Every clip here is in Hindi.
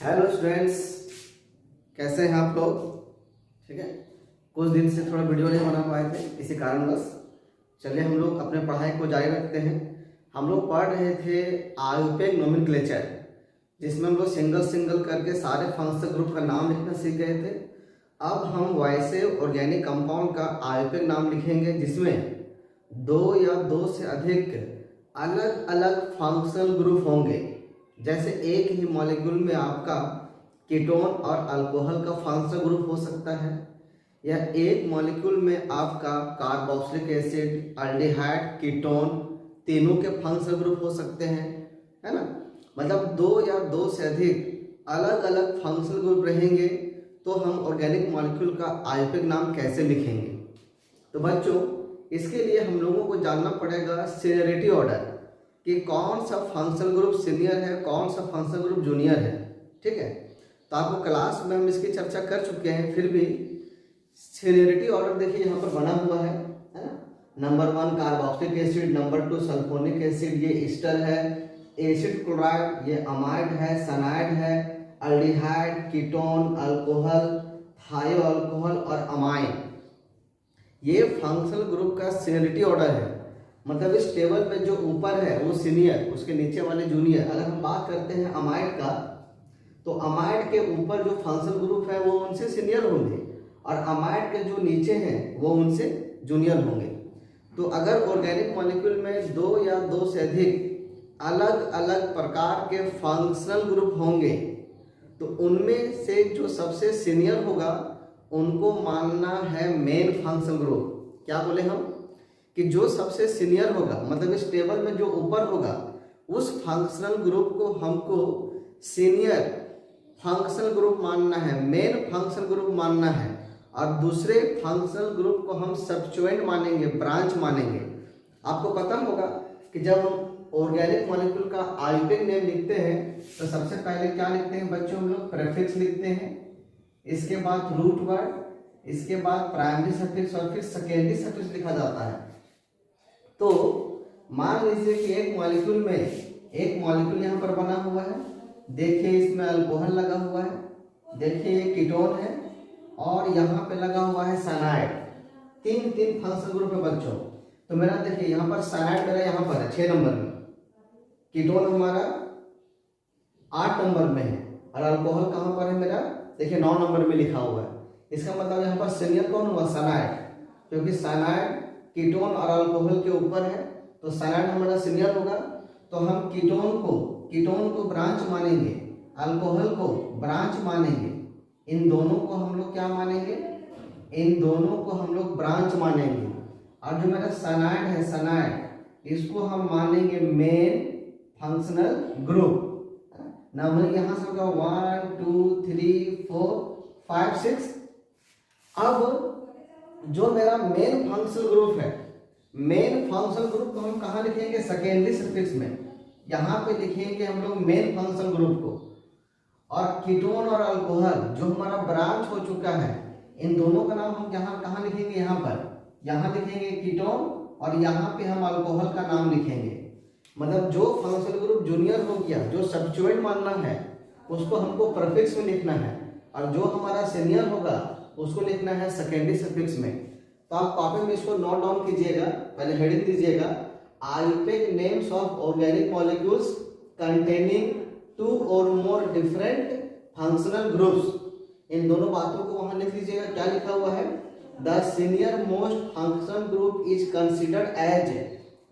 हेलो स्टूडेंट्स, कैसे हैं आप लोग। ठीक है, कुछ दिन से थोड़ा वीडियो नहीं बना पाए थे, इसी कारणवश। चलिए हम लोग अपने पढ़ाई को जारी रखते हैं। हम लोग पढ़ रहे थे आयुपेक नोमेनक्लेचर, जिसमें हम लोग सिंगल सिंगल करके सारे फंक्शनल ग्रुप का नाम लिखना सीख गए थे। अब हम वाइसेव ऑर्गेनिक कंपाउंड का आयुपेक नाम लिखेंगे, जिसमें दो या दो से अधिक अलग अलग फंक्शनल ग्रुप होंगे। जैसे एक ही मॉलिक्यूल में आपका कीटोन और अल्कोहल का फंक्शनल ग्रुप हो सकता है, या एक मॉलिक्यूल में आपका कार्बोक्सिलिक एसिड, अल्डिहाइड, कीटोन तीनों के फंक्शनल ग्रुप हो सकते हैं, है ना। मतलब दो या दो से अधिक अलग अलग फंक्शनल ग्रुप रहेंगे तो हम ऑर्गेनिक मॉलिक्यूल का आयुपेक नाम कैसे लिखेंगे। तो बच्चों, इसके लिए हम लोगों को जानना पड़ेगा सीनियरिटी ऑर्डर कि कौन सा फंक्शनल ग्रुप सीनियर है, कौन सा फंक्शनल ग्रुप जूनियर है। ठीक है, तो आपको क्लास में हम इसकी चर्चा कर चुके हैं, फिर भी सीनियरिटी ऑर्डर देखिए यहाँ पर बना हुआ है ना। Number 1 carboxylic acid, number 2 sulphonic acid, ये ईस्टर है, एसिड क्लोराइड ये अमाइड है, सनाइड है, अल्डिहाइड, कीटोन, अल्कोहल, थायो अल्कोहल और अमाइन। ये फंक्शनल ग्रुप का सीनियरिटी ऑर्डर है। मतलब इस टेबल पे जो ऊपर है वो सीनियर, उसके नीचे वाले जूनियर। अगर हम बात करते हैं अमाइड का, तो अमाइड के ऊपर जो फंक्शनल ग्रुप है वो उनसे सीनियर होंगे, और अमाइड के जो नीचे हैं वो उनसे जूनियर होंगे। तो अगर ऑर्गेनिक मॉलिक्यूल में दो या दो से अधिक अलग अलग प्रकार के फंक्शनल ग्रुप होंगे, तो उनमें से जो सबसे सीनियर होगा उनको मानना है मेन फंक्शनल ग्रुप। क्या बोले हम कि जो सबसे सीनियर होगा, मतलब इस टेबल में जो ऊपर होगा, उस फंक्शनल ग्रुप को हमको सीनियर फंक्शनल ग्रुप मानना है, मेन फंक्शनल ग्रुप मानना है, और दूसरे फंक्शनल ग्रुप को हम सब्स्टिट्यूएंट मानेंगे, ब्रांच मानेंगे। आपको पता होगा कि जब हम ऑर्गेनिक मॉलिक्यूल का आयुपेक नेम लिखते हैं तो सबसे पहले क्या लिखते हैं बच्चों, हम लोग प्रीफिक्स लिखते हैं, इसके बाद रूट वर्ड, इसके बाद प्राइमरी सफिक्स और फिर सेकेंडरी सफिक्स लिखा जाता है। तो मान लीजिए कि एक मॉलिक्यूल यहाँ पर बना हुआ है, देखिए इसमें अल्कोहल लगा हुआ है, देखिए ये कीटोन है, और यहाँ पे लगा हुआ है साइनाइड। तीन फंक्शनल ग्रुप है बच्चों। तो मेरा देखिए यहाँ पर साइनाइड मेरा यहाँ पर है 6 नंबर में, कीटोन हमारा 8 नंबर में है, और अल्कोहल कहाँ पर है मेरा, देखिए 9 नंबर में लिखा हुआ है। इसका मतलब यहाँ पर सीनियर कौन हुआ, साइनाइड, क्योंकि साइनाइड कीटोन और अल्कोहल के ऊपर है, तो साइनाइड हमारा सीनियर होगा। तो हम कीटोन को ब्रांच मानेंगे, अल्कोहल को ब्रांच मानेंगे, इन दोनों को हम लोग क्या मानेंगे, इन दोनों को हम लोग ब्रांच मानेंगे। और जो मेरा साइनाइड है, साइनाइड, इसको हम मानेंगे मेन फंक्शनल ग्रुप। नंबर यहाँ से होगा 1 2 3 4 5 6। अब जो मेरा मेन फंक्शनल ग्रुप है, मेन फंक्शनल ग्रुप को हम कहाँ लिखेंगे, सेकेंडरी सफिक्स में। यहाँ पे लिखेंगे हम लोग मेन फंक्शनल ग्रुप को। और कीटोन और अल्कोहल जो हमारा ब्रांच हो चुका है, इन दोनों का नाम हम यहाँ कहाँ लिखेंगे, यहाँ पर, यहाँ लिखेंगे कीटोन, और यहाँ पे हम अल्कोहल का नाम लिखेंगे। मतलब जो फंक्शनल ग्रुप जूनियर हो गया, जो सब्स्टिट्यूएंट मानना है, उसको हमको प्रीफिक्स में लिखना है, और जो हमारा सीनियर होगा उसको लिखना है सेकेंडरी सफिक्स में। तो आप कॉपी में इसको नोट डाउन कीजिएगा, पहले हेडिंग दीजिएगा, IUPAC names of organic molecules containing 2 और मोर डिफरेंट फंक्शनल ग्रुप्स। इन दोनों बातों को वहां लिख लीजिएगा। क्या लिखा हुआ है, the senior most functional group is considered as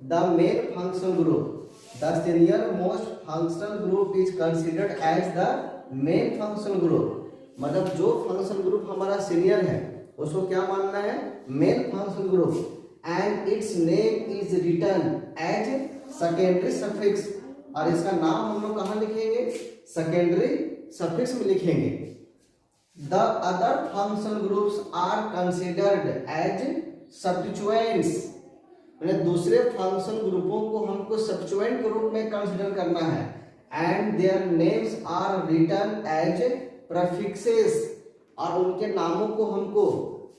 the main functional group. The senior most functional group is considered as the main functional group. मतलब जो फंक्शनल ग्रुप हमारा सीनियर है उसको क्या मानना है, main functional group, and its name is written as secondary suffix. और इसका नाम हम लोग कहाँ लिखेंगे, सेकेंडरी सफिक्स में लिखेंगे। The other functional groups are considered as substituents. मतलब दूसरे फंक्शनल ग्रुपों को हमको सब्स्टिट्यूएंट के रूप में कंसिडर करना है, and their names are written as prefixes, और उनके नामों को हमको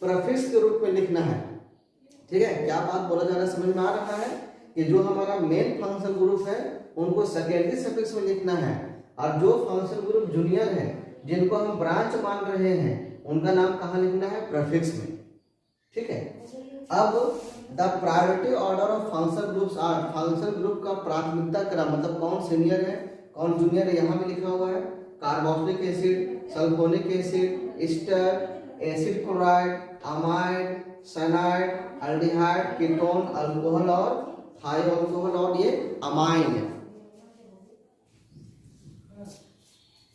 प्रीफिक्स के रूप में लिखना है। ठीक है, क्या बात बोला जा रहा है, समझ में आ रहा है कि जो हमारा मेन फंक्शनल ग्रुप है उनको सेकेंडरी सफिक्स में लिखना है, और जो फंक्शनल ग्रुप जूनियर है, जिनको हम ब्रांच मान रहे हैं, उनका नाम कहाँ लिखना है? प्रीफिक्स में। ठीक है। अब the priority order of functional groups are, functional group का प्राथमिकता क्रम, मतलब कौन सीनियर है कौन जूनियर है, यहाँ भी लिखा हुआ है। Carboxylic acid, sulphonic acid, ester, acid chloride, amide, cyanide, aldehyde, ketone, alcohol और थायो अल्कोहल, और ये अमाइन है।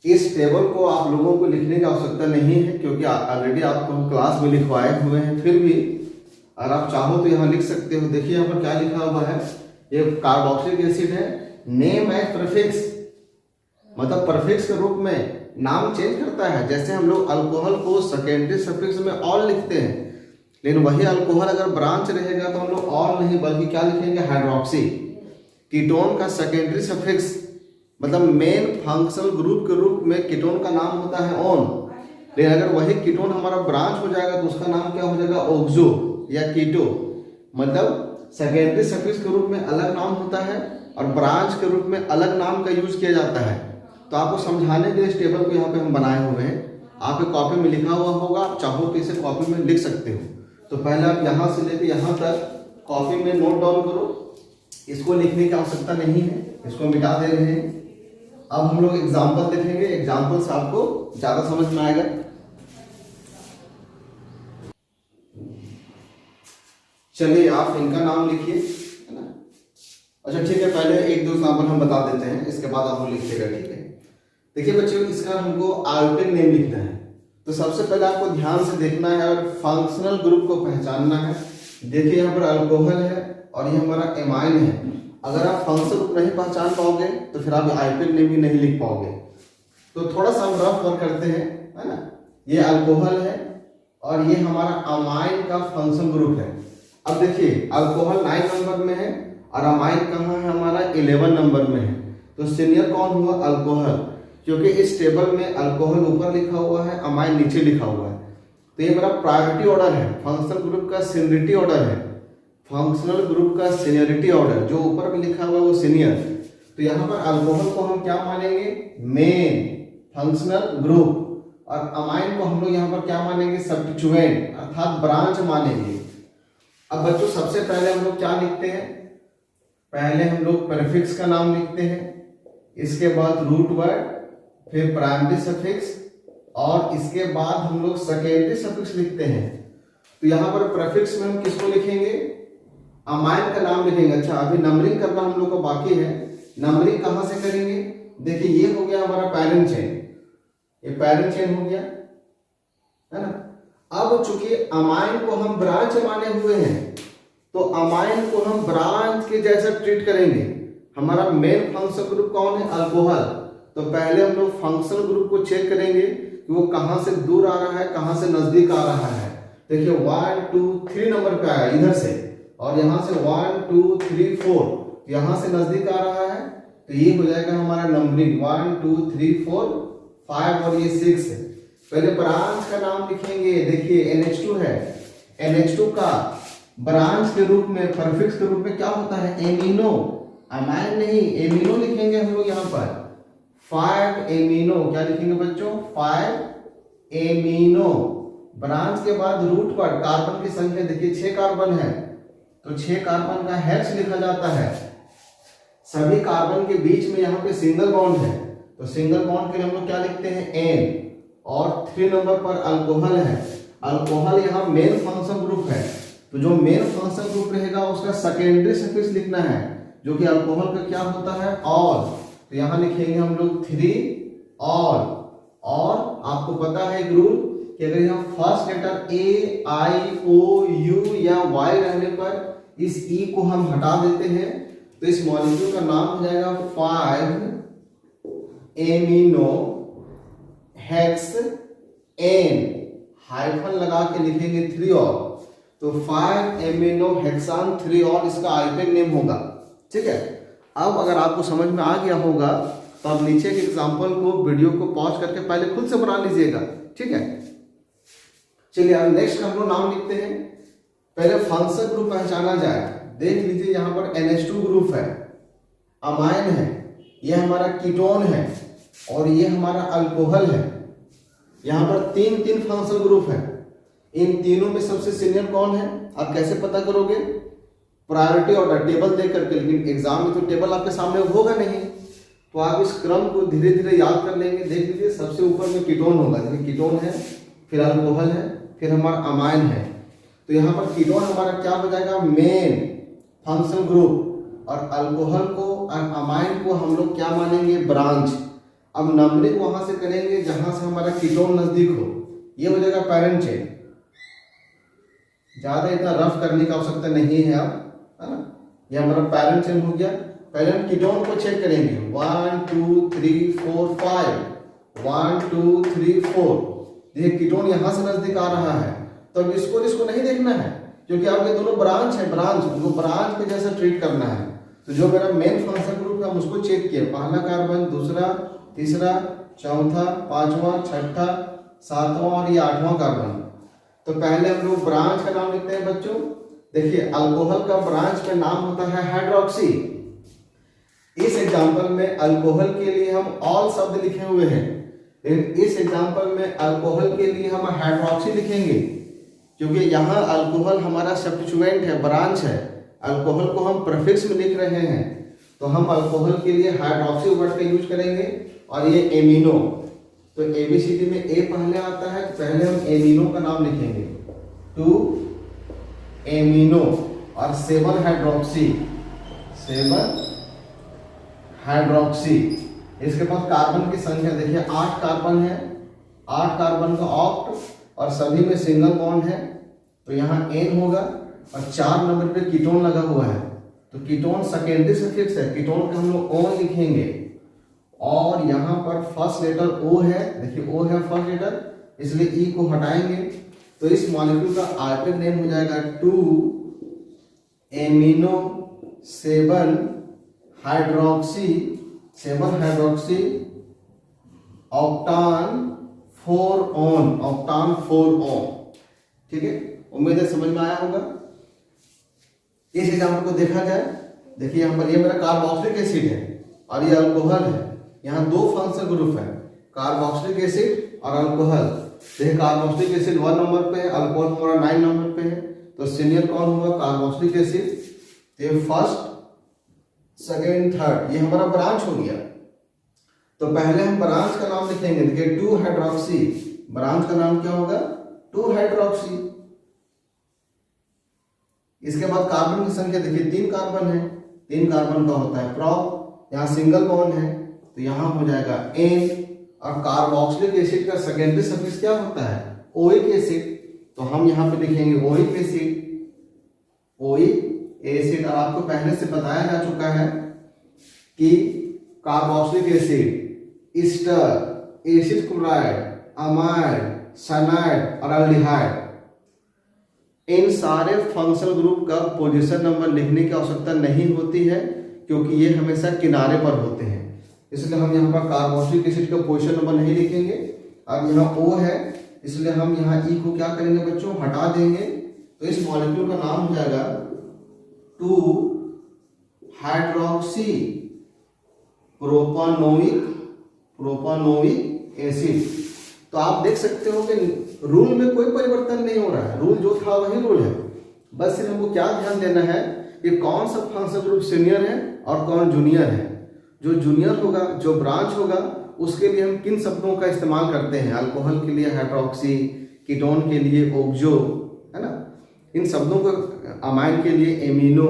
इस टेबल को आप लोगों को लिखने की आवश्यकता नहीं है, क्योंकि ऑलरेडी आपको क्लास में लिखवाए हुए हैं। फिर भी अगर आप चाहो तो यहाँ लिख सकते हो। देखिए यहाँ पर क्या लिखा हुआ है, ये कार्बोक्सिलिक एसिड है, नेम एज प्रीफिक्स, मतलब प्रीफिक्स के रूप में नाम चेंज करता है। जैसे हम लोग अल्कोहल को सेकेंडरी सफिक्स में ऑल लिखते हैं, लेकिन वही अल्कोहल अगर ब्रांच रहेगा तो हम लोग ऑल नहीं बल्कि क्या लिखेंगे? हाइड्रोक्सी। कीटोन का सेकेंडरी सफिक्स मतलब मेन फंक्शनल ग्रुप के रूप में कीटोन का नाम होता है ऑन, लेकिन अगर वही कीटोन हमारा ब्रांच हो जाएगा तो उसका नाम क्या हो जाएगा? ऑक्सो या कीटो। मतलब सेकेंडरी सफिक्स के रूप में अलग नाम होता है और ब्रांच के रूप में अलग नाम का यूज किया जाता है। तो आपको समझाने के लिए इस टेबल को यहाँ पे हम बनाए हुए हैं। आपके कॉपी में लिखा हुआ होगा, आप चाहो तो इसे कॉपी में लिख सकते हो। तो पहले आप यहाँ से लेकर यहाँ तक कॉपी में नोट डाउन करो। इसको लिखने की आवश्यकता नहीं है, इसको मिटा दे रहे हैं। अब हम लोग एग्जाम्पल देखेंगे, एग्जाम्पल से आपको ज्यादा समझ में आएगा। चलिए आप इनका नाम लिखिए, है ना। अच्छा ठीक है, पहले एक दो एग्जाम्पल हम बता देते हैं, इसके बाद आप लोग लिखिएगा। ठीक है। देखिए बच्चों, इसका हमको आयोटिक नेम लिखना है। तो सबसे पहले आपको ध्यान से देखना है और फंक्शनल ग्रुप को पहचानना है। देखिए यहाँ पर अल्कोहल है और ये हमारा एमाइन है। अगर आप फंक्शनल ग्रुप नहीं पहचान पाओगे तो फिर आप आयोटिक नेम भी नहीं लिख पाओगे। तो थोड़ा सा हम रफ वर्क करते हैं, है ना। ये अल्कोहल है और ये हमारा अमाइन का फंक्शनल ग्रुप है। अब देखिए अल्कोहल 9 नंबर में है और अमाइन कहाँ है? हमारा 11 नंबर में है। तो सीनियर कौन हुआ? अल्कोहल, क्योंकि इस टेबल में अल्कोहल ऊपर लिखा हुआ है, अमाइन नीचे लिखा हुआ है। तो ये मेरा प्रायोरिटी ऑर्डर है, फंक्शनल ग्रुप का सीनियरिटी ऑर्डर है। फंक्शनल ग्रुप का सीनियरिटी ऑर्डर जो ऊपर में लिखा हुआ है वो सीनियर। तो यहाँ पर अल्कोहल को हम क्या मानेंगे? Main functional group. और अमाइन को हम लोग यहाँ पर क्या मानेंगे? सब्स्टिट्यूएंट अर्थात ब्रांच मानेंगे। अब बच्चों सबसे पहले हम लोग क्या लिखते हैं? पहले हम लोग प्रीफिक्स का नाम लिखते हैं, इसके बाद रूट वर्ड, फिर प्राइमरी सफिक्स और इसके बाद हम लोग सेकेंडरी सफिक्स लिखते हैं। तो यहाँ पर प्रीफिक्स में हम किसको लिखेंगे? अमाइन का नाम लिखेंगे। अच्छा अभी नंबरिंग करना हम लोग को बाकी है। नंबरिंग कहाँ से करेंगे? देखिए ये हो गया हमारा पैरेंट चेन, ये पैरेंट चेन हो गया, है ना। अब चूंकि अमाइन को हम ब्रांच माने हुए हैं तो अमाइन को हम ब्रांच के जैसा ट्रीट करेंगे। हमारा मेन फंक्शनल ग्रुप कौन है? अल्कोहल। तो पहले हम लोग फंक्शनल ग्रुप को चेक करेंगे कि वो कहां से दूर आ रहा है, कहां से नजदीक आ रहा है। देखिए 1 2 3 नंबर पे आया इधर से, और यहां से 1 2 3 4 यहां से नजदीक आ रहा है। तो ये हो जाएगा हमारा नंबरिंग 1 2 3 4 5 और ये 6 है। पहले ब्रांच का नाम लिखेंगे। देखिए NH2 है, NH2 का ब्रांच के रूप में प्रीफिक्स के रूप में क्या होता है? एमिनो, अमाइन नहीं, एमिनो लिखेंगे हम लोग यहाँ पर। 5 एमिनो, क्या लिखेंगे बच्चों? 5 एमिनो। ब्रांच के बाद रूट पर कार्बन की संख्या देखिए 6 कार्बन है, तो 6 कार्बन का हेक्स लिखा जाता है। सभी कार्बन के बीच में यहाँ पे सिंगल बॉन्ड है, तो सिंगल बॉन्ड के लिए हम लोग क्या लिखते हैं? N। और 3 नंबर पर अल्कोहल है। अल्कोहल यहाँ मेन फंक्शन ग्रुप है, तो जो मेन फंक्शन ग्रुप रहेगा उसका सेकेंडरी सफिक्स लिखना है, जो कि अल्कोहल का क्या होता है? ऑल। तो यहाँ लिखेंगे हम लोग 3 ऑल। और आपको पता है एक रूल कि अगर यहाँ first letter A I O U या Y रहने पर इस E को हम हटा देते हैं तो इस मॉलिक्यूल का नाम हो जाएगा 5 एमिनो हेक्स N, हाइफन लगा के लिखेंगे 3 ऑल। तो 5 एमिनो हेक्सान 3 ऑल इसका आईपीएक नेम होगा। ठीक है। अब अगर आपको समझ में आ गया होगा तो आप नीचे के एग्जांपल को वीडियो को पॉज करके पहले खुद से बना लीजिएगा। ठीक है। चलिए अब नेक्स्ट हम लोग नाम लिखते हैं। पहले फंक्शनल ग्रुप पहचाना जाए। देख लीजिए यहाँ पर NH2 ग्रुप है, अमाइन है, यह हमारा कीटोन है, और ये हमारा अल्कोहल है। यहाँ पर तीन तीन फंक्शनल ग्रुप है। इन तीनों में सबसे सीनियर कौन है आप कैसे पता करोगे? प्रायोरिटी ऑर्डर टेबल देख करके। लेकिन एग्जाम में तो टेबल आपके सामने होगा नहीं, तो आप इस क्रम को धीरे धीरे याद कर लेंगे। देख लीजिए, सबसे ऊपर में कीटोन होगा, देखिए कीटोन है, फिर अल्कोहल है, फिर हमारा अमाइन है। तो यहाँ पर कीटोन हमारा क्या हो जाएगा? Main functional group. और अल्कोहल को और अमाइन को हम लोग क्या मानेंगे? ब्रांच। अब नंबरिंग वहां से करेंगे जहां से हमारा कीटोन नजदीक हो, ये हो जाएगा पैरेंट चेन। ज्यादा इतना रफ करने की आवश्यकता नहीं है अब, है ना। ये हमारा पैरेंट चेन हो गया। पहले हम कीटोन को चेक करेंगे, 1 2 3 4 5, 1 2 3 4। ये कीटोन यहां से नजदीक आ रहा है, तो अब इसको नहीं देखना है, क्योंकि अब ये दोनों ब्रांच है, उनको ब्रांच के जैसा ट्रीट करना है। तो जो मेरा मेन फंक्शन ग्रुप है हम उसको चेक किया, पहला कार्बन, दूसरा, तीसरा, चौथा, पांचवा, छठा, सातवां और ये 8वां कार्बन। तो पहले हम लोग ब्रांच का नाम लिखते हैं बच्चों। देखिए, अल्कोहल का ब्रांच में नाम होता है हाइड्रोक्सी। इस एग्जाम्पल में अल्कोहल के लिए हम ऑल शब्द लिखे हुए हैं, लेकिन इस एग्जाम्पल में अल्कोहल के लिए हम हाइड्रोक्सी लिखेंगे, क्योंकि यहाँ अल्कोहल हमारा सब्स्टिट्यूएंट है, ब्रांच है। अल्कोहल को हम प्रीफिक्स में लिख रहे हैं, तो हम अल्कोहल के लिए हाइड्रोक्सी वर्ड का यूज करेंगे। और ये एमिनो, तो एबीसीडी में ए पहले आता है, तो पहले हम एमिनो का नाम लिखेंगे, 2 एमिनो और 7 हाइड्रोक्सी, 7 हाइड्रोक्सी। इसके पास कार्बन की संख्या देखिए 8 कार्बन है, 8 कार्बन का ऑक्ट और सभी में सिंगल बॉन्ड है, तो यहाँ N होगा। और 4 नंबर पे कीटोन लगा हुआ है, तो कीटोन सेकेंडरी सफिक्स है, कीटोन का हम लोग O लिखेंगे। और यहाँ पर फर्स्ट लेटर O है, देखिए O है फर्स्ट लेटर, इसलिए E को हटाएंगे, तो इस मॉलिक्यूल का आर्टिक नेम हो जाएगा 2 amino 7 hydroxy, 7 hydroxy octane 4 one, octane 4 one. ठीक है, उम्मीद है समझ में आया होगा। इस एग्जाम्पल को देखा जाए, देखिए यहाँ पर ये मेरा कार्बोक्सिलिक एसिड है और ये अल्कोहल है। यहाँ दो फंक्शनल ग्रुप है, कार्बोक्सिलिक एसिड और अल्कोहल। देखिए कार्बोक्सिलिक एसिड 1 नंबर पे है, अल्कोहल हमारा 9 नंबर पे है, तो सीनियर कौन हुआ? Carboxylic acid. तो फर्स्ट, सेकेंड, थर्ड, ये हमारा ब्रांच हो गया। तो पहले हम ब्रांच का नाम लिखेंगे, देखिए 2 हाइड्रोक्सी, ब्रांच का नाम क्या होगा? 2 हाइड्रोक्सी। इसके बाद कार्बन की संख्या देखिए 3 कार्बन है, 3 कार्बन का होता है प्रॉप, यहाँ सिंगल बॉन्ड है, तो यहाँ हो जाएगा N। और कार्बोक्सिलिक एसिड का सेकेंडरी सफिक्स क्या होता है? ओइक एसिड, तो हम यहाँ पे लिखेंगे ओइक एसिड, ओइक एसिड। और आपको पहले से बताया जा चुका है कि carboxylic acid, Easter, acid chloride, amide, cyanide और अल्डिहाइड, इन सारे फंक्शनल ग्रुप का पोजीशन नंबर लिखने की आवश्यकता नहीं होती है, क्योंकि ये हमेशा किनारे पर होते हैं। इसलिए हम यहाँ पर कार्बोक्सिलिक एसिड का पोजीशन नंबर नहीं लिखेंगे। और यहाँ O है, इसलिए हम यहाँ E को क्या करेंगे बच्चों? हटा देंगे। तो इस मॉलिक्यूल का नाम हो जाएगा 2 हाइड्रोक्सी प्रोपानोइक एसिड। तो आप देख सकते हो कि रूल में कोई परिवर्तन नहीं हो रहा है, रूल जो था वही रूल है। बस सिर्फ हमको क्या ध्यान देना है कि कौन सा फंक्शनल ग्रुप सीनियर है और कौन जूनियर है। जो जूनियर होगा, जो ब्रांच होगा, उसके लिए हम किन शब्दों का इस्तेमाल करते हैं? अल्कोहल के लिए हाइड्रोक्सी, कीटोन के लिए ओक्सो, है ना। इन शब्दों को, अमाइन के लिए एमिनो,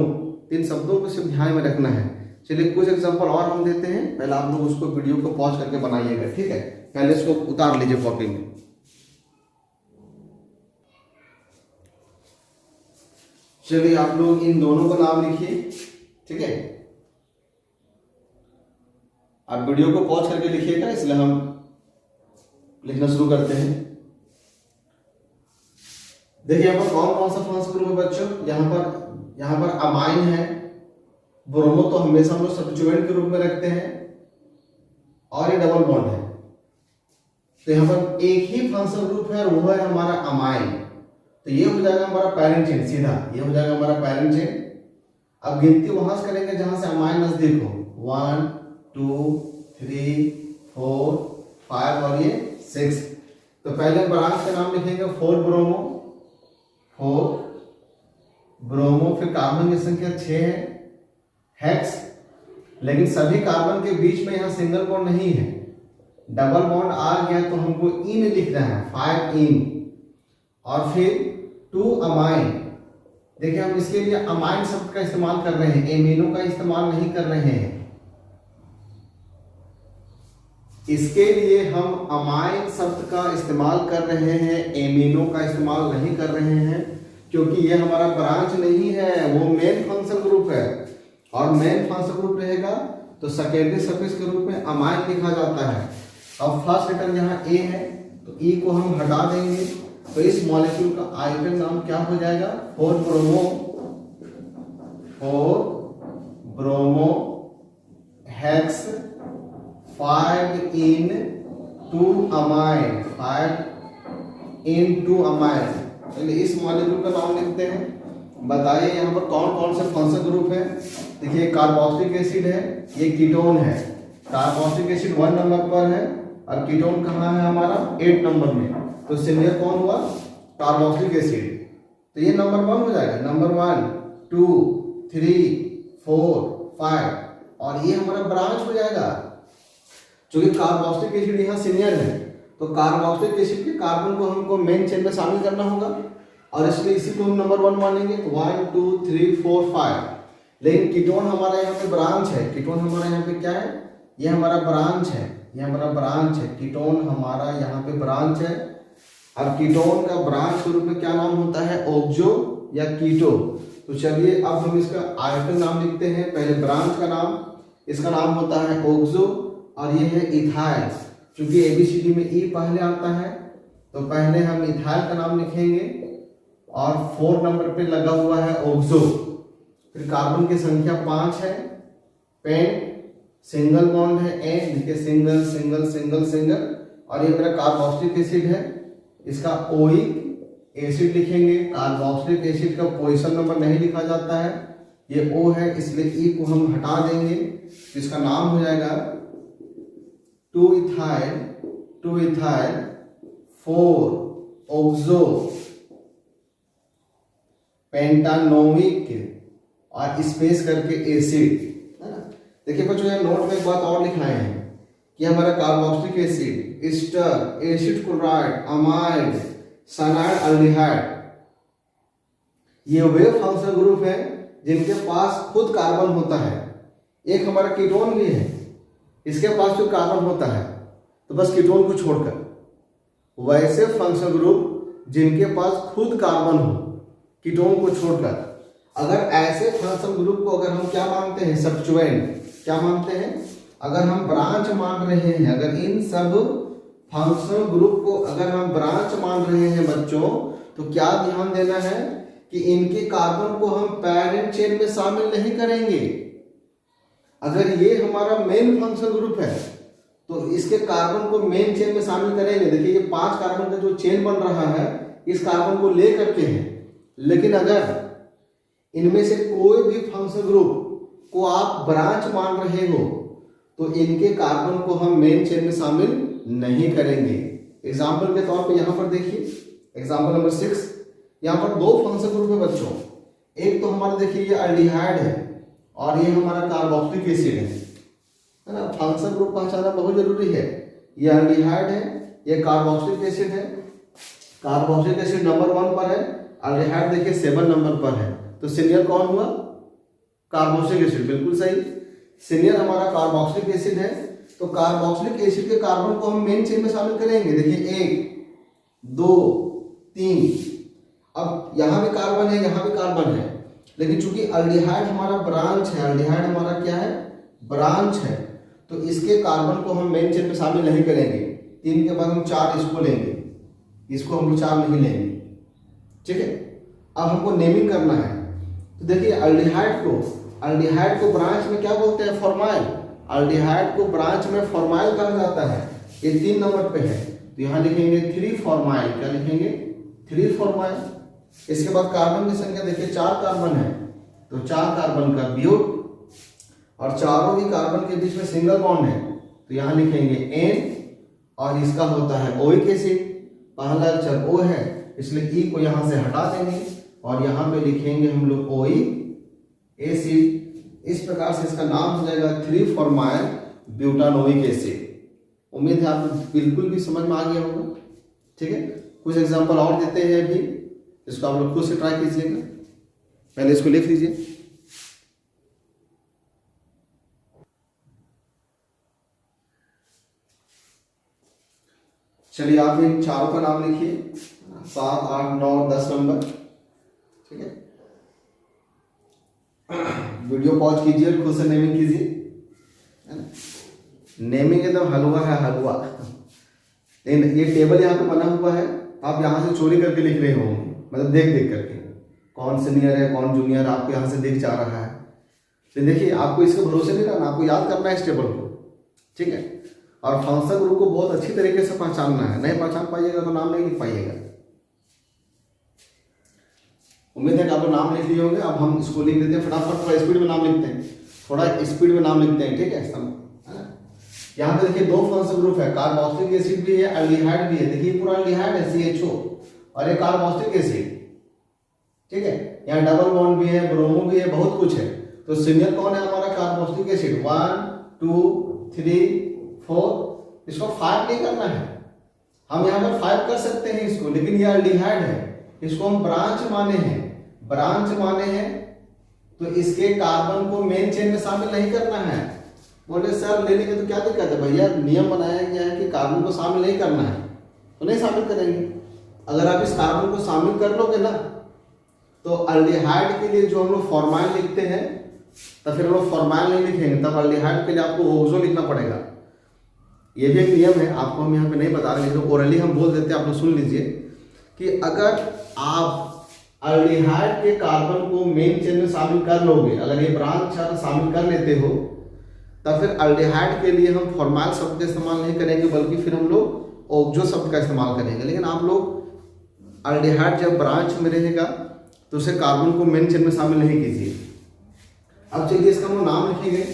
इन शब्दों को सिर्फ ध्यान में रखना है। चलिए कुछ एग्जांपल और हम देते हैं, पहले आप लोग उसको वीडियो को पॉज करके बनाइएगा, ठीक है। पहले इसको उतार लीजिए कॉपी में। चलिए आप लोग इन दोनों का नाम लिखिए, ठीक है। आप वीडियो को पॉज करके लिखिएगा, इसलिए हम लिखना शुरू करते हैं। देखिए यहाँ पर कौन कौन सा फंक्शनल ग्रुप है बच्चों? यहाँ पर अमाइन है, ब्रोमो तो हमेशा हम लोग सब्स्टिट्यूएंट के रूप में रखते हैं, और ये डबल बॉन्ड है। तो यहाँ पर एक ही फंक्शनल ग्रुप है, वो है हमारा अमाइन। तो ये हो जाएगा हमारा पैरेंट चेन, सीधा ये हो जाएगा हमारा पैरेंट चेन। अब गिनती वहां से करेंगे जहां से अमाइन नजदीक हो, 1 2 3 4 5 और ये 6। तो पहले ब्रांच का नाम लिखेंगे 4 ब्रोमो, 4 ब्रोमो, फिर कार्बन की संख्या 6 है, हेक्स। लेकिन सभी कार्बन के बीच में यहाँ सिंगल बॉन्ड नहीं है, डबल बॉन्ड आ गया तो हमको इन लिखना है, 5 इन। और फिर 2 अमाइन। देखिए हम इसके लिए अमाइन शब्द का इस्तेमाल कर रहे हैं, एमिनो का इस्तेमाल नहीं कर रहे हैं। इसके लिए हम अमाइन शब्द का इस्तेमाल कर रहे हैं, एमिनो का इस्तेमाल नहीं कर रहे हैं, क्योंकि ये हमारा ब्रांच नहीं है, वो मेन फंक्शन ग्रुप है। और मेन फंक्शन ग्रुप रहेगा तो सेकेंडरी सफिक्स के रूप में अमाइन लिखा जाता है। अब फर्स्ट लेटर यहाँ ए है तो ई को हम हटा देंगे, तो इस मॉलिक्यूल का आइटम नाम क्या हो जाएगा, 4 ब्रोमो, 4 ब्रोमो हेक्स 5 इन 2 अमाइन, 5 इन 2 अमाइन। चलिए इस मॉलिक्यूल का नाम लिखते हैं। बताइए यहाँ पर कौन कौन से फंक्शन ग्रुप है। देखिए कार्बोक्सिलिक एसिड है, ये कीटोन है। कार्बोक्सिलिक एसिड 1 नंबर पर है और कीटोन कहाँ है हमारा 8 नंबर में। तो सिमिलर कौन हुआ, कार्बोक्सिलिक एसिड। तो ये नंबर 1 हो जाएगा, नंबर 1 2 3 4 5 और ये हमारा ब्रांच हो जाएगा। क्योंकि कार्बोक्सिलिक एसिड यहाँ सीनियर है तो कार्बोक्सिलिक एसिड के कार्बन को हमको मेन चेन में शामिल करना होगा और इसलिए इसी को हम नंबर 1 मानेंगे। 1 2 3 4 5। लेकिन कीटोन हमारा यहाँ पे ब्रांच है, कीटोन हमारा यहाँ पे क्या है, ये हमारा ब्रांच है, ये हमारा ब्रांच है, कीटोन हमारा यहाँ पे ब्रांच है। अब कीटोन का ब्रांच के रूप में क्या नाम होता है, ऑक्सो या कीटो। तो चलिए अब हम इसका आयतन नाम लिखते हैं। पहले ब्रांच का नाम, इसका नाम होता है ऑक्सो और ये है इथाइल। क्योंकि एबीसीडी में ई पहले आता है तो पहले हम इथाइल का नाम लिखेंगे और 4 नंबर पे लगा हुआ है ऑक्सो। फिर कार्बन की संख्या 5 है, पेन सिंगल बॉन्ड है ए, देखिए सिंगल सिंगल सिंगल सिंगल। और ये मेरा कार्बोक्सिलिक एसिड है, इसका ओइक एसिड लिखेंगे। कार्बोक्सिलिक एसिड का पोजीशन नंबर नहीं लिखा जाता है, ये ओ है इसलिए ई को हम हटा देंगे। इसका नाम हो जाएगा 2 इथाइल 4 ऑक्सो पेंटानोइक और स्पेस करके एसिड, है ना। देखिए बच्चों यहाँ नोट में एक बात और लिखाए हैं कि हमारा carboxylic acid, ester, acid chloride, amide, cyanide, aldehyde, ये वे फंक्शनल ग्रुप है जिनके पास खुद कार्बन होता है। एक हमारा कीटोन भी है, इसके पास जो कार्बन होता है, तो बस कीटोन को छोड़कर वैसे फंक्शनल ग्रुप जिनके पास खुद कार्बन हो, कीटोन को छोड़कर। अगर ऐसे फंक्शनल ग्रुप को अगर हम क्या मानते हैं, सब्स्टिट्यूएंट, क्या मानते हैं, अगर हम ब्रांच मान रहे हैं, अगर इन सब फंक्शनल ग्रुप को अगर हम ब्रांच मान रहे हैं बच्चों, तो क्या ध्यान देना है कि इनके कार्बन को हम पैरेंट चेन में शामिल नहीं करेंगे। अगर ये हमारा मेन फंक्शनल ग्रुप है तो इसके कार्बन को मेन चेन में शामिल करेंगे। देखिए ये 5 कार्बन का जो चेन बन रहा है इस कार्बन को ले करके है। लेकिन अगर इनमें से कोई भी फंक्शनल ग्रुप को आप ब्रांच मान रहे हो तो इनके कार्बन को हम मेन चेन में शामिल नहीं करेंगे। एग्जाम्पल के तौर पे यहाँ पर देखिए, एग्जाम्पल नंबर 6, यहाँ पर 2 फंक्शनल ग्रुप है बच्चों। एक तो हमारा देखिए ये अल्डिहाइड है और ये हमारा कार्बोक्सिलिक एसिड है ना। फंक्शनल ग्रुप पहचानना बहुत जरूरी है। ये अल्डिहाइड है, ये कार्बोक्सिलिक एसिड है। कार्बोक्सिलिक एसिड नंबर 1 पर है, अल्डिहाइड देखिए 7 नंबर पर है। तो सीनियर कौन हुआ, कार्बोक्सिलिक एसिड, बिल्कुल सही। सीनियर हमारा कार्बोक्सिलिक एसिड है तो कार्बोक्सिलिक एसिड के कार्बन को हम मेन चेन में शामिल करेंगे। देखिए 1 2 3, अब यहाँ भी कार्बन है, यहाँ भी कार्बन है, लेकिन चूंकि अल्डिहाइड हमारा ब्रांच है, अल्डिहाइड हमारा क्या है, ब्रांच है, तो इसके कार्बन को हम मेन चेन में शामिल नहीं करेंगे। 3 के बाद हम 4 इसको लेंगे, इसको हम 4 नहीं लेंगे, ठीक है। अब हमको नेमिंग करना है। तो देखिए अल्डिहाइड को ब्रांच में क्या बोलते हैं, फॉर्माइल। अल्डिहाइड को ब्रांच में फॉर्माइल कहा जाता है। ये 3 नंबर पे है तो यहाँ लिखेंगे 3 फॉर्माइल। क्या लिखेंगे, 3 फॉर्माइल। इसके बाद कार्बन की संख्या देखिए 4 कार्बन है तो 4 कार्बन का ब्यूट, और चारों ही कार्बन के बीच में सिंगल बॉन्ड है तो यहाँ लिखेंगे N और इसका होता है ओइक एसिड, पहला अक्षर O है इसलिए E को यहाँ से हटा देंगे और यहाँ पे लिखेंगे हम लोग ओइक एसिड। इस प्रकार से इसका नाम हो जाएगा 3-फॉर्माइल ब्यूटानोइक एसिड। उम्मीद है आपको बिल्कुल भी समझ में आ गया होगा। ठीक है, कुछ एग्जांपल और देते हैं अभी, इसको आप लोग खुद से ट्राई कीजिएगा। पहले इसको लिख लीजिए। चलिए आप इन चारों का नाम लिखिए, 7, 8, 9, 10 नंबर। ठीक है, वीडियो पॉज कीजिए और खुद से नेमिंग कीजिए, है ना। नेमिंग एकदम हलवा है, हलवा। लेकिन ये टेबल यहाँ पे बना हुआ है, आप यहाँ से चोरी करके लिख रहे होंगे, मतलब देख देख करके, कौन सीनियर है कौन जूनियर आपको यहाँ से दिख जा रहा है। तो देखिए आपको इसके भरोसे नहीं करना, आपको याद करना है इस टेबल को। ठीक है, और फंक्शन ग्रुप को बहुत अच्छी तरीके से पहचानना है, नहीं पहचान पाइएगा तो नाम नहीं लिख पाइएगा। उम्मीद है कि आप लोग नाम लिख लिए होंगे। अब हम इसको लिख देते हैं फटाफट, थोड़ा स्पीड में नाम लिखते हैं, थोड़ा स्पीड में नाम लिखते हैं। ठीक है, यहाँ पे देखिए 2 फंक्शन ग्रुप है, कार्बोक्सिलिक एसिड भी है, एल्डिहाइड भी है। देखिए पूरा एल्डिहाइड है CHO और एक कार्बोक्सिलिक एसिड। ठीक है, यहाँ डबल बॉन्ड भी है, ब्रोमो भी है, बहुत कुछ है। तो सीनियर कौन है हमारा? Carboxylic acid. 1, 2, 3, 4, इसको 5 नहीं करना है, हम यहाँ पर 5 कर सकते हैं इसको, लेकिन ये एल्डिहाइड है, इसको हम ब्रांच माने हैं। ब्रांच माने हैं तो इसके कार्बन को मेन चेन में शामिल नहीं करना है। बोले सर लेने के तो क्या दिक्कत है? भैया नियम बनाया गया है कि कार्बन को शामिल नहीं करना है, तो नहीं शामिल करेंगे। अगर आप इस कार्बन को शामिल कर लोगे ना, तो एल्डिहाइड के लिए जो हम लोग फॉर्माइल लिखते हैं, तो फिर हम लोग फॉर्माइल नहीं लिखेंगे, तब एल्डिहाइड के लिए आपको ओक्सो लिखना पड़ेगा। ये भी एक नियम है, आपको हम यहाँ पे नहीं बता रहे, तो ओरली हम बोल देते हैं, आप लोग सुन लीजिए कि अगर आप एल्डिहाइड के कार्बन को मेन चेन में शामिल कर लोगे, अगर ये ब्रांच शामिल कर लेते हो, तब फिर एल्डिहाइड के लिए हम फॉर्माइल शब्द का इस्तेमाल नहीं करेंगे, बल्कि फिर हम लोग ओक्सो शब्द का इस्तेमाल करेंगे। लेकिन आप लोग एल्डिहाइड जब ब्रांच में रहेगा तो उसे कार्बन को मेन चेन में शामिल नहीं कीजिए। अब चलिए इसका हम नाम लिखेंगे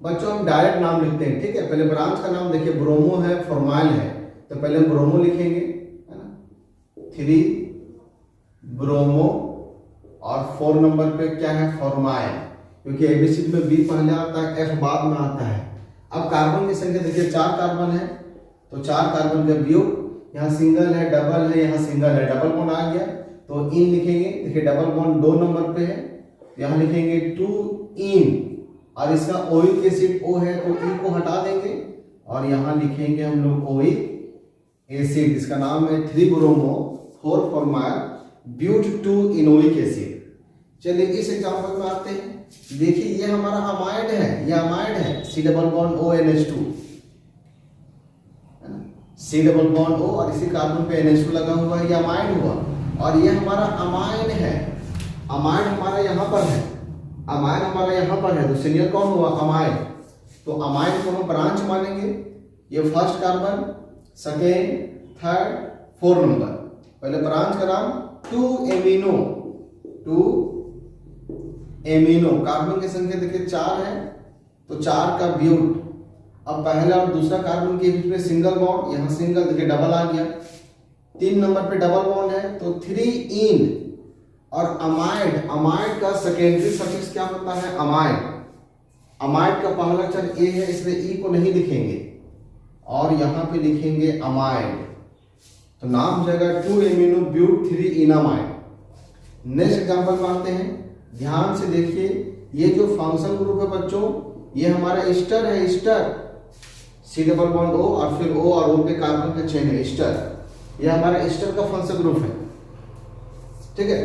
बच्चों, हम डायरेक्ट नाम लिखते हैं। ठीक है, पहले ब्रांच का नाम देखिए, ब्रोमो है, फॉर्माइल है, तो पहले हम ब्रोमो लिखेंगे, है ना। 3 ब्रोमो और 4 नंबर पे क्या है? फॉर्माइल, क्योंकि एबीसीडी में बी पहले आता है, एफ बाद में आता है। अब कार्बन की संख्या देखिए 4 कार्बन है, तो 4 कार्बन का वियोग, यहाँ सिंगल है, डबल है, यहाँ सिंगल है, डबल बॉन्ड आ गया तो इन लिखेंगे। देखिए डबल बॉन्ड 2 नंबर पे है, यहाँ लिखेंगे 2 इन, और इसका ओइक एसिड O है तो E को हटा देंगे और यहाँ लिखेंगे हम लोग ओइक एसिड। इसका नाम है 3 ब्रोमो 4 फॉर्माइल ब्यूट 2 इनोइक एसिड। चलिए इस एग्जांपल में आते हैं। देखिए ये हमारा अमाइड है, ये अमाइड है, C double bond O NH2, C double bond O और इसी कार्बन पे NH2 लगा हुआ है, ये अमाइड हुआ। और ये हमारा अमाइड है, अमाइड हमारा यहाँ पर है, अमाइड हमारा यहाँ पर है, तो सीनियर कौन हुआ? अमाइड। तो अमाइड को हम ब्रांच मानेंगे, ये first carbon, second, third, 4 number. पहले ब्रांच का नाम 2 एमिनो, 2 एमिनो। कार्बन की संख्या देखिए 4 है, तो 4 का ब्यूट। अब पहला और दूसरा कार्बन के बीच में सिंगल बॉन्ड, यहाँ सिंगल, देखिए डबल आ गया। 3 नंबर पे डबल बॉन्ड है तो 3 इन। और अमाइड, अमाइड का सेकेंडरी सफिक्स क्या होता है? अमाइड। अमाइड का पहला अक्षर ए है, इसलिए ई को नहीं लिखेंगे और यहाँ पे लिखेंगे अमाइड, तो नाम हो जाएगा 2 एमिनो ब्यूट 3 इनामाइड। नेक्स्ट एग्जांपल में आते हैं, ध्यान से देखिए, ये जो फंक्शन ग्रुप है बच्चों, ये हमारा ईस्टर है, Easter, C double bond O और फिर O और O पे कार्बन का चेन है, ईस्टर। ये हमारा ईस्टर का फंक्शन ग्रुप है। ठीक है,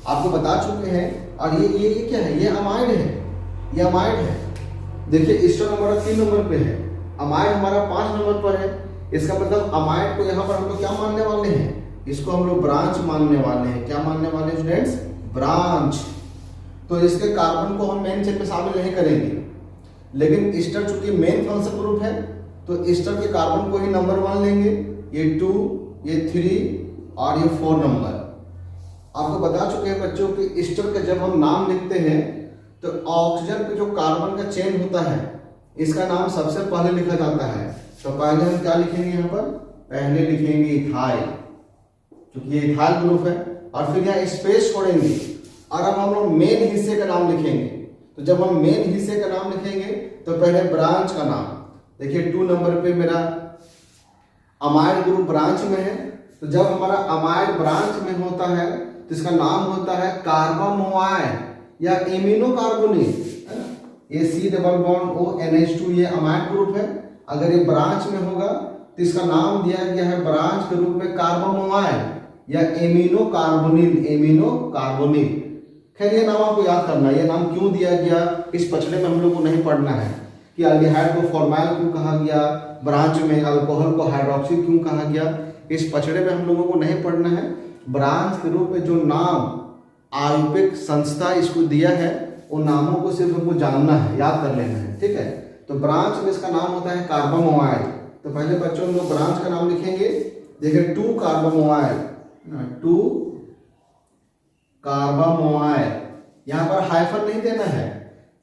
आपको बता चुके हैं। और ये क्या है? ये अमाइड है, ये अमाइड है। देखिए ईस्टर हमारा 3 नंबर पे है, अमाइड हमारा 5 नंबर पर है। इसका मतलब अमाइड को यहाँ पर हम लोग क्या मानने वाले हैं? इसको हम लोग ब्रांच मानने वाले हैं। क्या मानने वाले हैं स्टूडेंट्स? ब्रांच। तो इसके कार्बन को हम मेन चेन में शामिल नहीं करेंगे, लेकिन ईस्टर चूंकि मेन फंक्शन ग्रुप है तो ईस्टर के कार्बन को ही नंबर 1 लेंगे, ये 2, ये 3 और ये 4 नंबर। आपको बता चुके हैं बच्चों कि ईस्टर का जब हम नाम लिखते हैं तो ऑक्सीजन पे जो कार्बन का चेन होता है इसका नाम सबसे पहले लिखा जाता है। तो पहले हम क्या लिखेंगे यहाँ पर, पहले लिखेंगे इथाइल, क्योंकि ये इथाइल ग्रुप है। और फिर यहाँ स्पेस छोड़ेंगे और अब हम लोग मेन हिस्से का नाम लिखेंगे। तो जब हम मेन हिस्से का नाम लिखेंगे तो पहले ब्रांच का नाम, देखिए 2 नंबर पे मेरा अमाइड ग्रुप ब्रांच में है। तो जब हमारा अमाइड ब्रांच में होता है तो इसका नाम होता है कार्बामोआइड या एमिनो कार्बोनिल, है ना। ये C double bond O NH2 ये अमाइड ग्रुप है। अगर ये ब्रांच में होगा तो इसका नाम दिया गया है ब्रांच के रूप में कार्बामोआइड या एमिनो कार्बोनिल, एमिनो कार्बोनिल। खैर ये नाम आपको याद करना है, ये नाम क्यों दिया गया इस पचड़े में हम लोग को नहीं पढ़ना है कि अल्डिहाइड को फॉर्माइल क्यों कहा गया, ब्रांच में अल्कोहल को हाइड्रोक्सी क्यों कहा गया, इस पचड़े में हम लोगों को नहीं पढ़ना है। ब्रांच के रूप में जो नाम आयुर्वेद संस्था इसको दिया है उन नामों को सिर्फ हमको जानना है, याद कर लेना है, ठीक है। तो ब्रांच में इसका नाम होता है कार्बामोआइड। तो पहले बच्चों हम लोग ब्रांच का नाम लिखेंगे, देखिए 2 कार्बामोआइड, 2 कार्बामोआइड। यहाँ पर हाइफन नहीं देना है।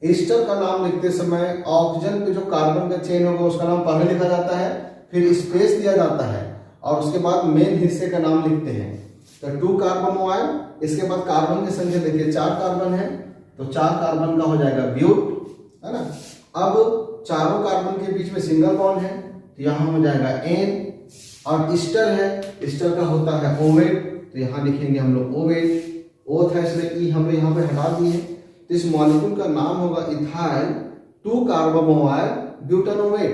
एस्टर का नाम लिखते समय ऑक्सीजन पे जो कार्बन का चेन होगा उसका नाम पहले लिखा जाता है, फिर स्पेस दिया जाता है और उसके बाद मेन हिस्से का नाम लिखते हैं। तो 2 कार्बामोआइड, इसके बाद कार्बन की संख्या देखिए 4 कार्बन है तो 4 कार्बन का हो जाएगा ब्यूट, है ना। अब चारों कार्बन के बीच में सिंगल बॉन्ड है तो यहाँ हो जाएगा N। और ईस्टर है, ईस्टर का होता है ओवेट, तो यहाँ लिखेंगे हम लोग ओवेट। ओ था इसलिए ई हम लोग यहाँ पे हटा दिए। तो इस मॉलिक्यूल का नाम होगा इथाइल 2 कार्बामोआइड ब्यूटानोवेट।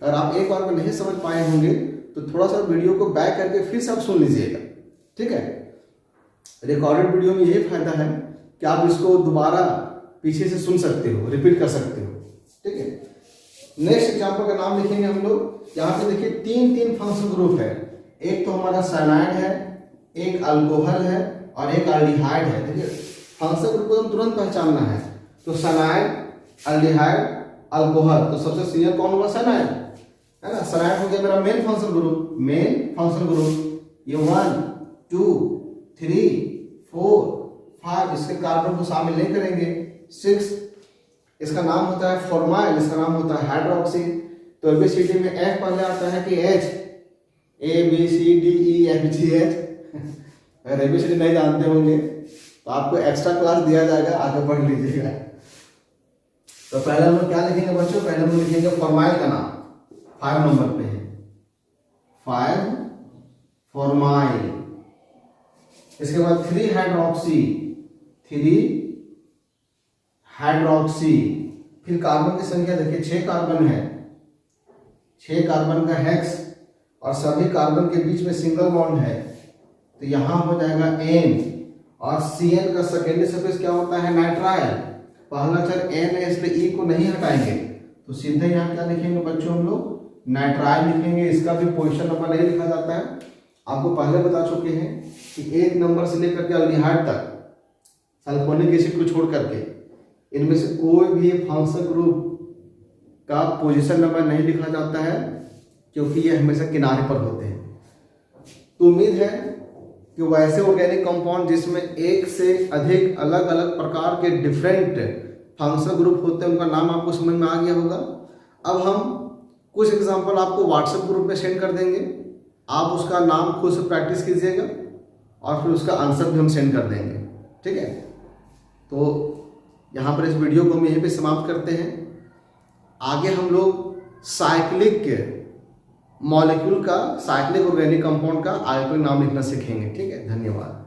अगर आप एक बार में नहीं समझ पाए होंगे तो थोड़ा सा वीडियो को बैक करके फिर से आप सुन लीजिएगा, ठीक है। रिकॉर्डेड वीडियो में यही फायदा है कि आप इसको दोबारा पीछे से सुन सकते हो, रिपीट कर सकते हो, ठीक है। नेक्स्ट एग्जांपल का नाम लिखेंगे हम लोग। यहाँ पे देखिए 3 फंक्शनल ग्रुप है, एक तो हमारा साइनाइड है, एक अल्कोहल है और एक अल्डिहाइड है। देखिए फंक्शनल ग्रुप को हम तुरंत पहचानना है। तो साइनाइड, अल्डिहाइड, अल्कोहल, तो सबसे सीनियर कौन होगा, साइनाइड, है ना। साइनाइड हो गया मेरा main functional group, main functional group. ये 1 2 3 4 5 इसके कार्बन को शामिल नहीं करेंगे। 6 इसका नाम होता है फॉर्माइल, इसका नाम होता है हाइड्रोक्सी। तो एबीसीडी में F पहले आता है कि H, ABCDEFGH। अगर एबीसीडी नहीं जानते होंगे तो आपको एक्स्ट्रा क्लास दिया जाएगा, आगे पढ़ लीजिएगा। तो पहले हम लोग क्या लिखेंगे बच्चों, पहले हम लोग लिखेंगे फॉर्माइल का नाम, 5 नंबर पे है 5 फॉर्माइल। इसके बाद 3 हाइड्रोक्सी, 3 हाइड्रोक्सी। फिर कार्बन की संख्या देखिए 6 कार्बन है, 6 कार्बन का हेक्स और सभी कार्बन के बीच में सिंगल बॉन्ड है तो यहाँ हो जाएगा N। और CN का सेकेंडरी सफिक्स क्या होता है, नाइट्राइल। पहला अक्षर N है इसलिए E को नहीं हटाएंगे तो सीधे यहाँ क्या लिखेंगे बच्चों, हम लोग नाइट्राइल लिखेंगे। इसका भी पोजीशन नंबर नहीं लिखा जाता है, आपको पहले बता चुके हैं कि 1 नंबर से लेकर के अल्डिहाइड तक सल्फोनिक एसिड को छोड़ करके इनमें से कोई भी फंक्शनल ग्रुप का पोजीशन नंबर नहीं लिखा जाता है क्योंकि ये हमेशा किनारे पर होते हैं। तो उम्मीद है कि वैसे ऑर्गेनिक कंपाउंड जिसमें एक से अधिक अलग अलग प्रकार के डिफरेंट फंक्शनल ग्रुप होते हैं उनका नाम आपको समझ में आ गया होगा। अब हम कुछ एग्जांपल आपको व्हाट्सएप ग्रुप में सेंड कर देंगे, आप उसका नाम खुद से प्रैक्टिस कीजिएगा और फिर उसका आंसर भी हम सेंड कर देंगे, ठीक है। तो यहाँ पर इस वीडियो को हम यहीं पे समाप्त करते हैं। आगे हम लोग साइक्लिक मॉलिक्यूल का, साइक्लिक ऑर्गेनिक कंपाउंड का आयुर्वेदिक नाम लिखना सीखेंगे, ठीक है। धन्यवाद।